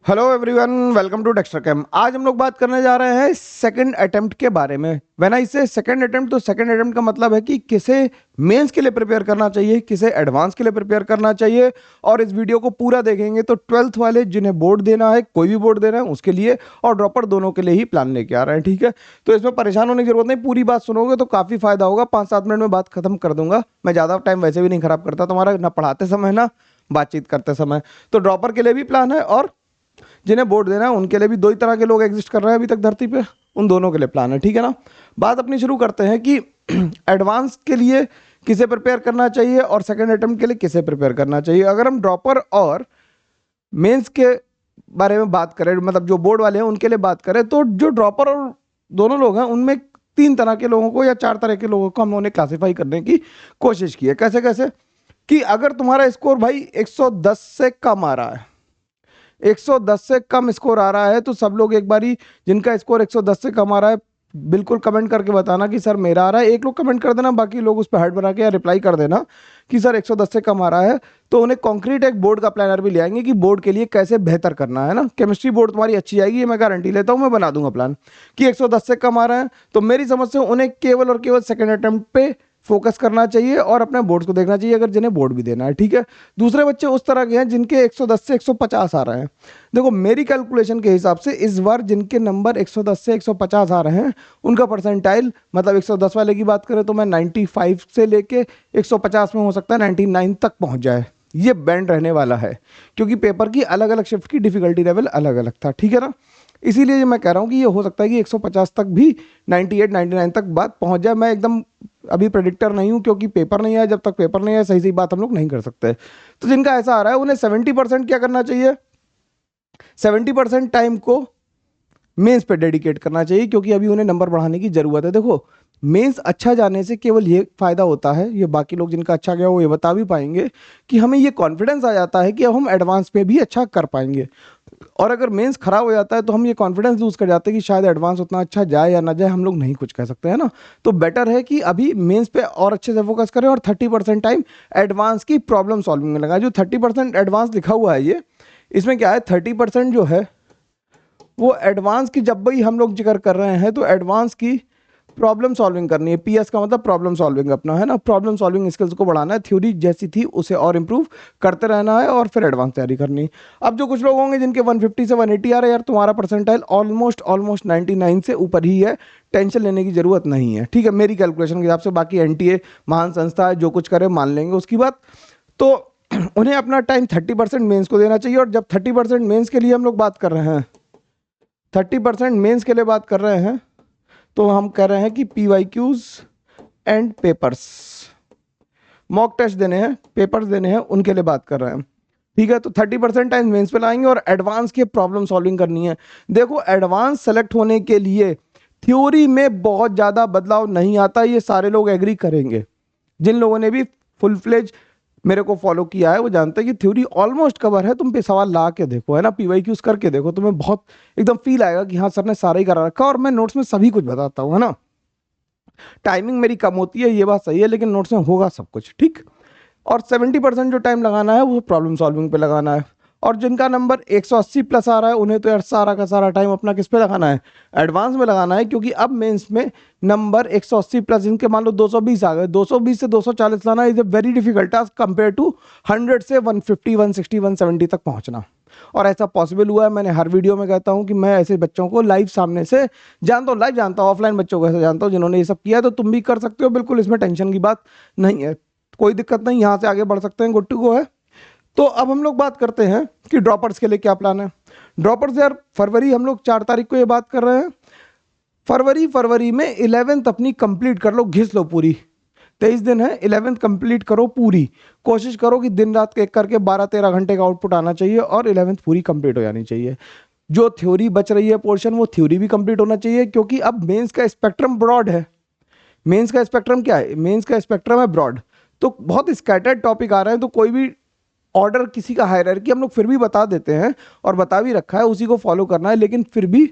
Hello everyone, welcome to Dexter Cam. आज हम लोग बात करने जा रहे हैं सेकंड अटेम्प्ट के बारे में। व्हेन आई से सेकंड अटेम्प्ट, तो सेकंड अटेम्प्ट का मतलब है कि किसे मेंस के लिए प्रिपेयर करना चाहिए, किसे एडवांस के लिए प्रिपेयर करना चाहिए। और इस वीडियो को पूरा देखेंगे तो 12th वाले जिन्हें बोर्ड देना है, कोई भी बोर्ड देना है उसके लिए, और ड्रॉपर दोनों के लिए ही प्लान लेके आ रहे हैं। ठीक है, तो इसमें परेशान होने की जरूरत नहीं, पूरी बात सुनोगे तो काफी फायदा होगा। 5-7 मिनट में बात खत्म कर दूंगा। मैं ज्यादा टाइम वैसे भी नहीं खराब करता तुम्हारा, ना पढ़ाते समय ना बातचीत करते समय। तो ड्रॉपर के लिए भी प्लान है और जिन्हें वोट देना है उनके लिए भी। दो ही तरह के लोग एग्जिस्ट कर रहे हैं अभी तक धरती पे, उन दोनों के लिए प्लान है। ठीक है ना। बात अपनी शुरू करते हैं कि एडवांस के लिए किसे प्रिपेयर करना चाहिए और सेकंड अटेम्प्ट के लिए किसे प्रिपेयर करना चाहिए। अगर हम ड्रॉपर और मेंस के बारे में बात करें, मतलब जो बोर्ड वाले हैं उनके लिए बात करें, तो जो ड्रॉपर और दोनों लोग हैं उनमें 3 तरह के लोगों को या 4 तरह के लोगों को हमने क्लासीफाई करने की कोशिश की है। कैसे कैसे कि अगर तुम्हारा स्कोर भाई 110 से कम आ रहा है, 110 से कम स्कोर आ रहा है, तो सब लोग एक बारी जिनका स्कोर 110 से कम आ रहा है बिल्कुल कमेंट करके बताना कि सर मेरा आ रहा है। एक लोग कमेंट कर देना, बाकी लोग उस पर हार्ट बना के या रिप्लाई कर देना कि सर 110 से कम आ रहा है। तो उन्हें कॉन्क्रीट एक बोर्ड का प्लानर भी ले आएंगे कि बोर्ड के लिए कैसे बेहतर करना है ना। केमिस्ट्री बोर्ड तुम्हारी अच्छी आएगी, ये मैं गारंटी लेता हूँ। मैं बना दूंगा प्लान कि 110 से कम आ रहा है, तो मेरी समझ से उन्हें केवल और केवल सेकेंड अटेम्प्ट पे फोकस करना चाहिए और अपने बोर्ड्स को देखना चाहिए, अगर जिन्हें बोर्ड भी देना है। ठीक है। दूसरे बच्चे उस तरह के हैं जिनके 110 से 150 आ रहे हैं। देखो मेरी कैलकुलेशन के हिसाब से इस बार जिनके नंबर 110 से 150 आ रहे हैं उनका परसेंटाइल, मतलब 110 वाले की बात करें तो मैं 95 से लेके 150 में हो सकता है 99 तक पहुंच जाए। ये बैंड रहने वाला है क्योंकि पेपर की अलग अलग शिफ्ट की डिफिकल्टी लेवल अलग अलग था। ठीक है ना। इसीलिए ये मैं कह रहा हूँ कि ये हो सकता है कि 150 तक भी 98 99 तक बात पहुंच जाए। मैं एकदम अभी प्रेडिक्टर नहीं हूं क्योंकि पेपर नहीं आया। जब तक पेपर नहीं आया सही सही बात हम लोग नहीं कर सकते। तो जिनका ऐसा आ रहा है उन्हें 70% क्या करना चाहिए, 70% टाइम को मेंस पे डेडिकेट करना चाहिए, क्योंकि अभी उन्हें नंबर बढ़ाने की जरूरत है। देखो मेंस अच्छा जाने से केवल ये फायदा होता है, ये बाकी लोग जिनका अच्छा गया वो ये बता भी पाएंगे, कि हमें ये कॉन्फिडेंस आ जाता है कि अब हम एडवांस पे भी अच्छा कर पाएंगे। और अगर मेंस खराब हो जाता है तो हम ये कॉन्फिडेंस लूज कर जाते हैं कि शायद एडवांस उतना अच्छा जाए या ना जाए, हम लोग नहीं कुछ कह सकते हैं ना। तो बेटर है कि अभी मेंस पे और अच्छे से फोकस करें और 30% टाइम एडवांस की प्रॉब्लम सॉल्विंग में लगाएं। जो 30% एडवांस लिखा हुआ है ये, इसमें क्या है, 30% जो है वो एडवांस की, जब भी हम लोग जिक्र कर रहे हैं तो एडवांस की प्रॉब्लम सॉल्विंग करनी है। पीएस का मतलब प्रॉब्लम सॉल्विंग अपना है ना। प्रॉब्लम सॉल्विंग स्किल्स को बढ़ाना है, थ्योरी जैसी थी उसे और इंप्रूव करते रहना है और फिर एडवांस तैयारी करनी है। अब जो कुछ लोग होंगे जिनके 150 से 180 आ रहे हैं, यार तुम्हारा परसेंटाइल ऑलमोस्ट 99 से ऊपर ही है, टेंशन लेने की जरूरत नहीं है। ठीक है, मेरी कैलकुलेशन के हिसाब से। बाकी एनटीए महान संस्था है, जो कुछ करे मान लेंगे उसकी बात। तो उन्हें अपना टाइम 30% मेंस को देना चाहिए। और जब 30% मेंस के लिए हम लोग बात कर रहे हैं, 30% मेंस के लिए बात कर रहे हैं, तो हम कह रहे हैं कि PYQs and papers, mock test देने हैं, पेपर्स देने हैं, उनके लिए बात कर रहे हैं। ठीक है, तो 30% टाइम मेंस पे लाएंगे और एडवांस की प्रॉब्लम सॉल्विंग करनी है। देखो एडवांस सेलेक्ट होने के लिए थ्योरी में बहुत ज़्यादा बदलाव नहीं आता, ये सारे लोग एग्री करेंगे। जिन लोगों ने भी फुल फ्लेज मेरे को फॉलो किया है वो जानते हैं कि थ्योरी ऑलमोस्ट कवर है। तुम पे सवाल ला के देखो, है ना, PYQs करके देखो, तुम्हें बहुत एकदम फील आएगा कि हाँ सर ने सारा ही करा रखा। और मैं नोट्स में सभी कुछ बताता हूँ, है ना। टाइमिंग मेरी कम होती है ये बात सही है, लेकिन नोट्स में होगा सब कुछ। ठीक। और 70% जो टाइम लगाना है वो प्रॉब्लम सॉल्विंग पे लगाना है। और जिनका नंबर 180 प्लस आ रहा है उन्हें तो यार सारा का सारा टाइम अपना किस पे लगाना है, एडवांस में लगाना है। क्योंकि अब मेंस में नंबर 180 प्लस, जिनके मान लो 220 आ गए, 220 से 240 लाना is a very difficult task compare to 100 से 150 160 170 तक पहुंचना। और ऐसा पॉसिबल हुआ है। मैंने हर वीडियो में कहता हूं कि मैं ऐसे बच्चों को लाइव सामने से जानता हूं, लाइव जानता हूं, ऑफलाइन बच्चों को ऐसे जानता हूं जिन्होंने ये सब किया है। तो तुम भी कर सकते हो बिल्कुल, इसमें टेंशन की बात नहीं है, कोई दिक्कत नहीं, यहाँ से आगे बढ़ सकते हैं, गुड टू गो है। तो अब हम लोग बात करते हैं कि ड्रॉपर्स के लिए क्या प्लान है। ड्रॉपर्स यार फरवरी, हम लोग 4 तारीख को ये बात कर रहे हैं, फरवरी में 11th अपनी कंप्लीट कर लो, घिस लो पूरी। 23 दिन है, 11th कंप्लीट करो पूरी। कोशिश करो कि दिन रात एक करके 12-13 घंटे का आउटपुट आना चाहिए और 11th पूरी कंप्लीट हो जानी चाहिए। जो थ्योरी बच रही है पोर्शन, वो थ्योरी भी कंप्लीट होना चाहिए, क्योंकि अब मेंस का स्पेक्ट्रम ब्रॉड है। मेंस का स्पेक्ट्रम क्या है, मेंस का स्पेक्ट्रम है ब्रॉड। तो बहुत स्कैटर्ड टॉपिक आ रहे हैं, तो कोई भी ऑर्डर किसी का हायरार्की हम लोग फिर भी बता देते हैं और बता भी रखा है, उसी को फॉलो करना है। लेकिन फिर भी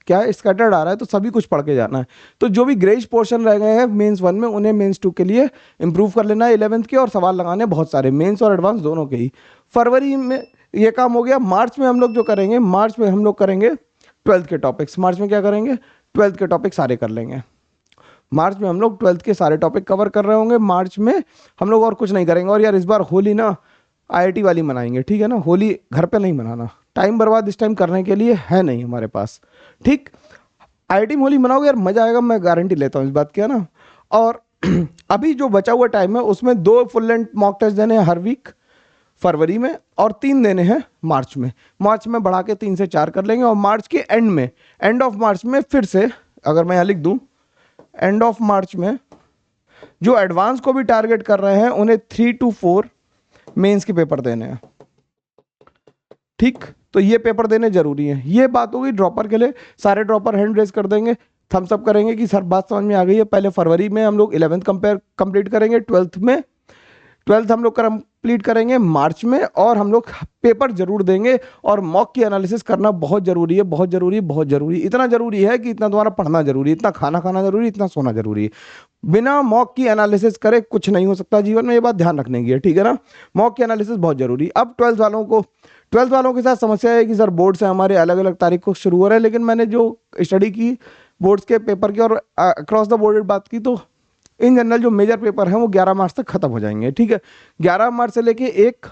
क्या है, स्कैटर्ड आ रहा है तो सभी कुछ पढ़ के जाना है। तो जो भी ग्रेज पोर्शन रह गए हैं मेंस 1 में, उन्हें मेंस 2 के लिए इंप्रूव कर लेना है 11th के। और सवाल लगाने बहुत सारे, मेंस और एडवांस दोनों के ही। फरवरी में ये काम हो गया। मार्च में हम लोग जो करेंगे, मार्च में हम लोग करेंगे 12th के टॉपिक्स। मार्च में क्या करेंगे, 12th के टॉपिक सारे कर लेंगे। मार्च में हम लोग 12th के सारे टॉपिक कवर कर रहे होंगे। मार्च में हम लोग और कुछ नहीं करेंगे। और यार इस बार होली ना आईआईटी वाली मनाएंगे, ठीक है ना, होली घर पे नहीं मनाना, टाइम बर्बाद इस टाइम करने के लिए है नहीं हमारे पास, ठीक। आईआईटी में होली मनाओगे यार मजा आएगा, मैं गारंटी लेता हूँ इस बात की, है ना। और अभी जो बचा हुआ टाइम है उसमें 2 फुल लेंथ मॉक टेस्ट देने हैं हर वीक फरवरी में, और 3 देने हैं मार्च में। मार्च में बढ़ा के 3 से 4 कर लेंगे, और मार्च के एंड में, एंड ऑफ मार्च में फिर से, अगर मैं यहाँ लिख दूं, एंड ऑफ मार्च में जो एडवांस को भी टारगेट कर रहे हैं उन्हें 3 to 4 मेंस के पेपर देने हैं, ठीक। तो ये पेपर देने जरूरी है। ये बात होगी ड्रॉपर के लिए। सारे ड्रॉपर हैंड रेज कर देंगे, थम्स अप करेंगे कि सर बात समझ में आ गई है। पहले फरवरी में हम लोग 11th कंप्लीट करेंगे, 12th में, 12th हम लोग कंप्लीट करेंगे मार्च में, और हम लोग पेपर जरूर देंगे। और मॉक की एनालिसिस करना बहुत जरूरी है, बहुत जरूरी है, बहुत जरूरी। इतना जरूरी है कि इतना तुम्हारा पढ़ना जरूरी है, इतना खाना खाना जरूरी है, इतना सोना जरूरी है। बिना मॉक की एनालिसिस करे कुछ नहीं हो सकता जीवन में, ये बात ध्यान रखने की है, ठीक है ना। मॉक की एनालिसिस बहुत जरूरी। अब 12th वालों के साथ समस्या है कि सर बोर्ड से हमारे अलग अलग तारीख को शुरू हो रहे हैं, लेकिन मैंने जो स्टडी की बोर्ड्स के पेपर की और अक्रॉस द बोर्ड बात की, तो इन जनरल जो मेजर पेपर हैं वो 11 मार्च तक खत्म हो जाएंगे, ठीक है। 11 मार्च से लेके 1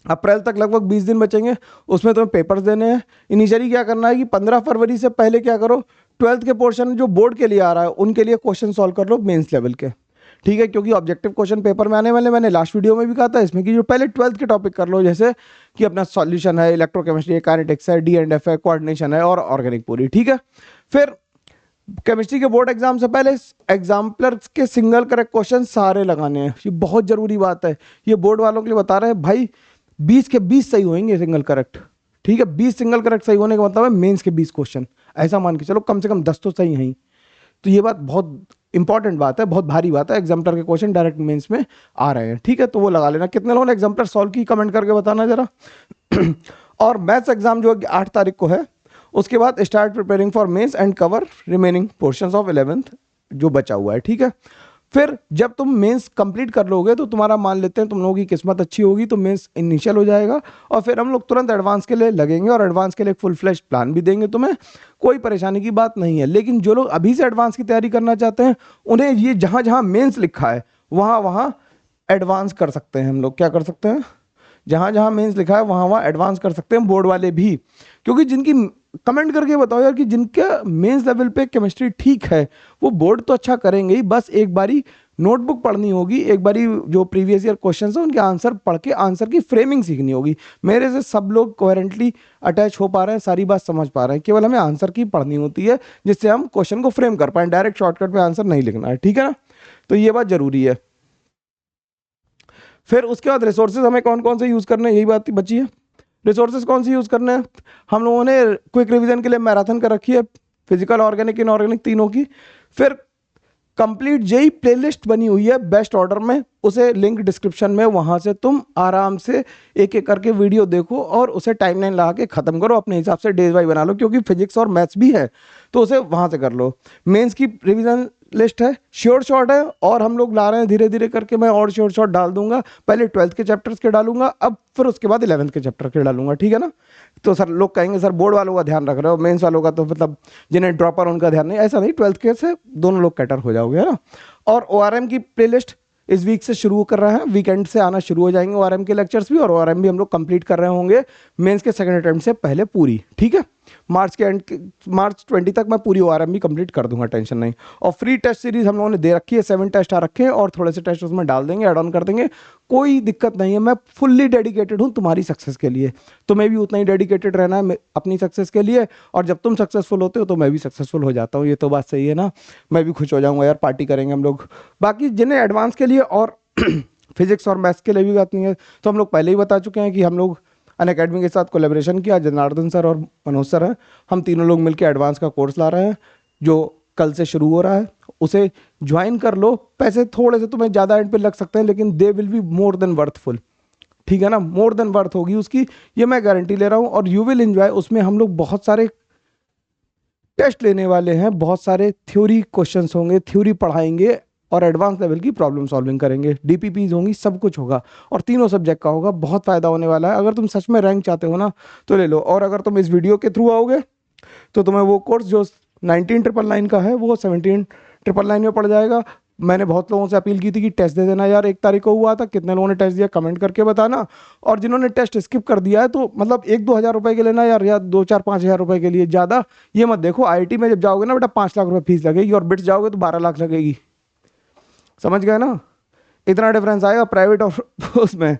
अप्रैल तक लगभग 20 दिन बचेंगे, उसमें तुम्हें पेपर्स देने हैं। इनिशियली क्या करना है कि 15 फरवरी से पहले क्या करो, 12th के पोर्शन जो बोर्ड के लिए आ रहा है उनके लिए क्वेश्चन सॉल्व कर लो मेंस लेवल के, ठीक है। क्योंकि ऑब्जेक्टिव क्वेश्चन पेपर में आने वाले, मैंने लास्ट वीडियो में भी कहा था इसमें, कि जो पहले 12th के टॉपिक कर लो, जैसे कि अपना सॉल्यूशन है, इलेक्ट्रोकेमिस्ट्री है, काइनेटिक्स है, डी&एफ है, कोऑर्डिनेशन है और ऑर्गेनिक पूरी, ठीक है। फिर केमिस्ट्री के बोर्ड एग्जाम से पहले एग्जाम्पलर के सिंगल करेक्ट क्वेश्चन सारे लगाने हैं। ये बहुत जरूरी बात है, ये बोर्ड वालों के लिए बता रहे हैं भाई। 20 के 20 सही होंगे सिंगल करेक्ट, ठीक है। 20 सिंगल करेक्ट सही होने का मतलब है मेंस के 20 क्वेश्चन, ऐसा मान के चलो कम से कम 10 तो सही हैं। तो ये बात बहुत इंपॉर्टेंट बात है, बहुत भारी बात है। एग्जाम्पलर के क्वेश्चन डायरेक्ट मेंस में आ रहे हैं, ठीक है। तो वो लगा लेना। कितने लोगों ने एग्जाम्पलर सॉल्व की कमेंट करके बताना जरा। और मैथ्स एग्जाम जो 8 तारीख को है, उसके बाद start preparing for mains and cover remaining portions of 11th जो बचा हुआ है, ठीक है। फिर जब तुम मेंस कंप्लीट कर लोगे तो तुम्हारा, मान लेते हैं तुम लोगों की किस्मत अच्छी होगी तो मेंस इनिशियल हो जाएगा, और फिर हम लोग तुरंत एडवांस के लिए लगेंगे, और एडवांस के लिए फुल फ्लैश प्लान भी देंगे तुम्हें। कोई परेशानी की बात नहीं है। लेकिन जो लोग अभी से एडवांस की तैयारी करना चाहते हैं, उन्हें ये जहां जहां मेंस लिखा है वहां वहां एडवांस कर सकते हैं। हम लोग क्या कर सकते हैं, जहां जहां मेंस लिखा है वहां वहां एडवांस कर सकते हैं, बोर्ड वाले भी। क्योंकि जिनकी, कमेंट करके बताओ यार कि जिनका मेंस लेवल पे केमिस्ट्री ठीक है, वो बोर्ड तो अच्छा करेंगे ही, बस एक बारी नोटबुक पढ़नी होगी, एक बारी जो प्रीवियस ईयर क्वेश्चंस हैं उनके आंसर पढ़ के आंसर की फ्रेमिंग सीखनी होगी। मेरे से सब लोग कोहेरेंटली अटैच हो पा रहे हैं, सारी बात समझ पा रहे हैं, केवल हमें आंसर की पढ़नी होती है, जिससे हम क्वेश्चन को फ्रेम कर पाए। डायरेक्ट शॉर्टकट में आंसर नहीं लिखना है, ठीक है ना। तो ये बात जरूरी है। फिर उसके बाद रिसोर्सेज हमें कौन कौन से यूज करने हैं, यही बात बची है। रिसोर्सेज कौन सी यूज करने हैं, हम लोगों ने क्विक रिवीजन के लिए मैराथन कर रखी है, फिजिकल, ऑर्गेनिक, इनऑर्गेनिक तीनों की। फिर कंप्लीट जेई प्लेलिस्ट बनी हुई है बेस्ट ऑर्डर में, उसे लिंक डिस्क्रिप्शन में, वहां से तुम आराम से एक एक करके वीडियो देखो और उसे टाइमलाइन लगा के खत्म करो। अपने हिसाब से डेज वाइज बना लो, क्योंकि फिजिक्स और मैथ्स भी है तो उसे वहां से कर लो। मेंस की रिवीजन लिस्ट है, श्योर शॉर्ट है, और हम लोग ला रहे हैं धीरे धीरे करके। मैं और श्योर शॉर्ट डाल दूंगा, पहले 12th के चैप्टर्स के डालूंगा, अब फिर उसके बाद 11th के चैप्टर के डालूंगा, ठीक है ना। तो सर लोग कहेंगे सर बोर्ड वालों का ध्यान रख रहे हो, मेंस वालों का तो मतलब जिन्हें ड्रॉपर उनका ध्यान नहीं, ऐसा नहीं। 12th के से दोनों लोग कैटर हो जाओगे, है ना। और ORM की प्लेलिस्ट इस वीक से शुरू कर रहे हैं, वीकेंड से आना शुरू हो जाएंगे ORM के लेक्चर्स भी, और ORM भी हम लोग कंप्लीट कर रहे होंगे मेंस के सेकंड अटेम्प्ट से पहले पूरी, ठीक है। मार्च 20 तक मैं पूरी ORM भी कंप्लीट कर दूंगा, टेंशन नहीं। और फ्री टेस्ट सीरीज हम लोगों ने दे रखी है, 7 टेस्ट आ रखे हैं, और थोड़े से टेस्ट उसमें डाल देंगे, ऐड ऑन कर देंगे, कोई दिक्कत नहीं है। मैं फुल्ली डेडिकेटेड हूँ तुम्हारी सक्सेस के लिए, तुम्हें भी उतना ही डेडिकेटेड रहना है अपनी सक्सेस के लिए। और जब तुम सक्सेसफुल होते हो तो मैं भी सक्सेसफुल हो जाता हूँ, ये तो बात सही है ना। मैं भी खुश हो जाऊंगा यार, पार्टी करेंगे हम लोग। बाकी जिन्हें एडवांस के लिए और फिजिक्स और मैथ्स के लिए भी बात नहीं है, तो हम लोग पहले ही बता चुके हैं कि हम लोग अनअकैडमी के साथ कोलेब्रेशन किया, जनार्दन सर और मनोज सर हैं, हम तीनों लोग मिलकर एडवांस का कोर्स ला रहे हैं जो कल से शुरू हो रहा है। उसे ज्वाइन कर लो, पैसे थोड़े से तुम्हें ज़्यादा एंड पे लग सकते हैं, लेकिन they will be more than worthful, ठीक है ना। मोर देन वर्थ होगी उसकी, ये मैं गारंटी ले रहा हूँ। और यू विल एंजॉय। उसमें हम लोग बहुत सारे टेस्ट लेने वाले हैं, बहुत सारे थ्योरी क्वेश्चंस होंगे, थ्योरी पढ़ाएंगे, और एडवांस लेवल की प्रॉब्लम सॉल्विंग करेंगे, डीपीपीज होंगी, सब कुछ होगा और तीनों सब्जेक्ट का होगा। बहुत फायदा होने वाला है। अगर तुम सच में रैंक चाहते हो ना तो ले लो। और अगर तुम इस वीडियो के थ्रू आओगे तो तुम्हें वो कोर्स जो 19,999 का है वो 17,999 में पड़ जाएगा। मैंने बहुत लोगों से अपील की थी कि टेस्ट दे देना यार, 1 तारीख को हुआ था, कितने लोगों ने टेस्ट दिया कमेंट करके बताना। और जिन्होंने टेस्ट स्किप कर दिया है तो मतलब 1-2 हज़ार रुपए के लेना यार, या 2-4-5 हज़ार रुपए के लिए, ज़्यादा ये मत देखो। आईआईटी में जब जाओगे ना बेटा 5 लाख रुपए फीस लगेगी और बिट्स जाओगे तो 12 लाख लगेगी। समझ गए ना, इतना डिफरेंस आएगा प्राइवेट और उसमें।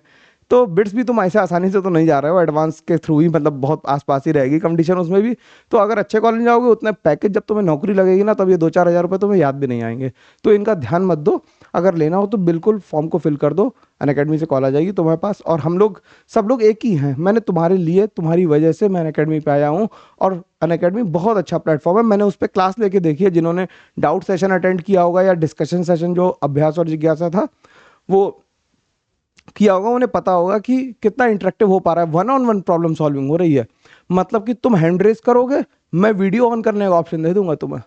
तो बिट्स भी तुम ऐसे आसानी से तो नहीं जा रहे हो, एडवांस के थ्रू ही, मतलब बहुत आसपास ही रहेगी कंपटीशन उसमें भी। तो अगर अच्छे कॉलेज जाओगे उतने पैकेज, जब तुम्हें नौकरी लगेगी ना तब ये 2-4 हज़ार रुपये तुम्हें याद भी नहीं आएंगे। तो इनका ध्यान मत दो। अगर लेना हो तो बिल्कुल फॉर्म को फिल कर दो, अनअकैडमी से कॉल आ जाएगी तुम्हारे पास। और हम लोग सब लोग एक ही हैं। मैंने तुम्हारे लिए, तुम्हारी वजह से मैं अनअकैडमी पे आया हूँ। और अनअकैडमी बहुत अच्छा प्लेटफॉर्म है। मैंने उस पर क्लास लेके देखी है। जिन्होंने डाउट सेशन अटेंड किया होगा या डिस्कशन सेशन जो अभ्यास और जिज्ञासा था वो किया होगा, उन्हें पता होगा कि कितना इंटरेक्टिव हो पा रहा है। 1-on-1 प्रॉब्लम सॉल्विंग हो रही है। मतलब कि तुम हैंड रेस करोगे, मैं वीडियो ऑन करने का ऑप्शन दे दूंगा तुम्हें।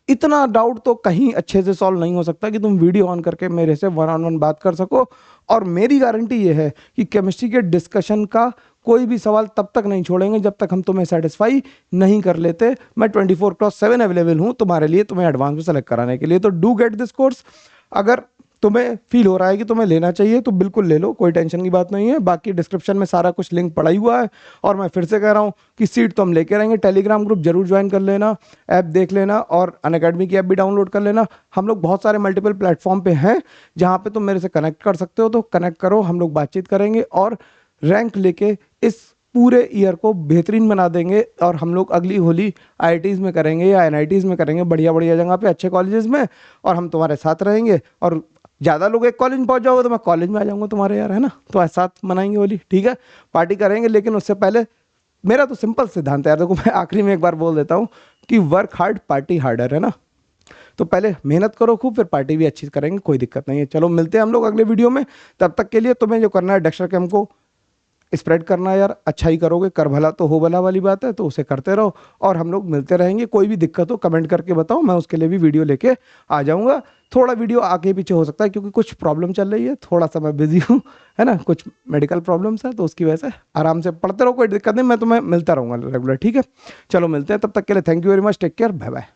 इतना डाउट तो कहीं अच्छे से सॉल्व नहीं हो सकता कि तुम वीडियो ऑन करके मेरे से 1-on-1 बात कर सको। और मेरी गारंटी ये है कि केमिस्ट्री के डिस्कशन का कोई भी सवाल तब तक नहीं छोड़ेंगे जब तक हम तुम्हें सेटिस्फाई नहीं कर लेते। मैं 24/7 अवेलेबल हूँ तुम्हारे लिए, तुम्हें एडवांस में सेलेक्ट कराने के लिए। तो डू गेट दिस कोर्स। अगर तुम्हें फील हो रहा है कि तुम्हें लेना चाहिए तो बिल्कुल ले लो, कोई टेंशन की बात नहीं है। बाकी डिस्क्रिप्शन में सारा कुछ लिंक पड़ा ही हुआ है। और मैं फिर से कह रहा हूँ कि सीट तो हम लेके रहेंगे। टेलीग्राम ग्रुप जरूर ज्वाइन कर लेना, ऐप देख लेना और अनअकैडमी की ऐप भी डाउनलोड कर लेना। हम लोग बहुत सारे मल्टीपल प्लेटफॉर्म पे हैं जहाँ पे तुम मेरे से कनेक्ट कर सकते हो। तो कनेक्ट करो, हम लोग बातचीत करेंगे और रैंक लेके इस पूरे ईयर को बेहतरीन बना देंगे। और हम लोग अगली होली आईआईटीज़ में करेंगे या एनआईटीज़ में करेंगे, बढ़िया बढ़िया जगह पे, अच्छे कॉलेजेस में। और हम तुम्हारे साथ रहेंगे। और ज़्यादा लोग एक कॉलेज में पहुंच जाओगे तो मैं कॉलेज में आ जाऊंगा तुम्हारे यार, है ना। तो साथ मनाएंगे होली, ठीक है, पार्टी करेंगे। लेकिन उससे पहले मेरा तो सिंपल सिद्धांत है यार, देखो मैं आखिरी में एक बार बोल देता हूँ कि वर्क हार्ड पार्टी हार्डर, है ना। तो पहले मेहनत करो खूब, फिर पार्टी भी अच्छी करेंगे, कोई दिक्कत नहीं है। चलो मिलते हैं हम लोग अगले वीडियो में। तब तक के लिए तुम्हें जो करना है डेक्स्टर कैम्प को स्प्रेड करना यार, अच्छा ही करोगे। कर भला तो हो भला वाली बात है, तो उसे करते रहो। और हम लोग मिलते रहेंगे। कोई भी दिक्कत हो कमेंट करके बताओ, मैं उसके लिए भी वीडियो लेके आ जाऊंगा। थोड़ा वीडियो आगे पीछे हो सकता है क्योंकि कुछ प्रॉब्लम चल रही है, थोड़ा सा मैं बिजी हूँ, है ना, कुछ मेडिकल प्रॉब्लम्स है, तो उसकी वजह से आराम से पढ़ते रहो, कोई दिक्कत नहीं। मैं तुम्हें मिलता रहूंगा रेगुलर, ठीक है। चलो मिलते हैं, तब तक के लिए thank you very much, take care, bye bye.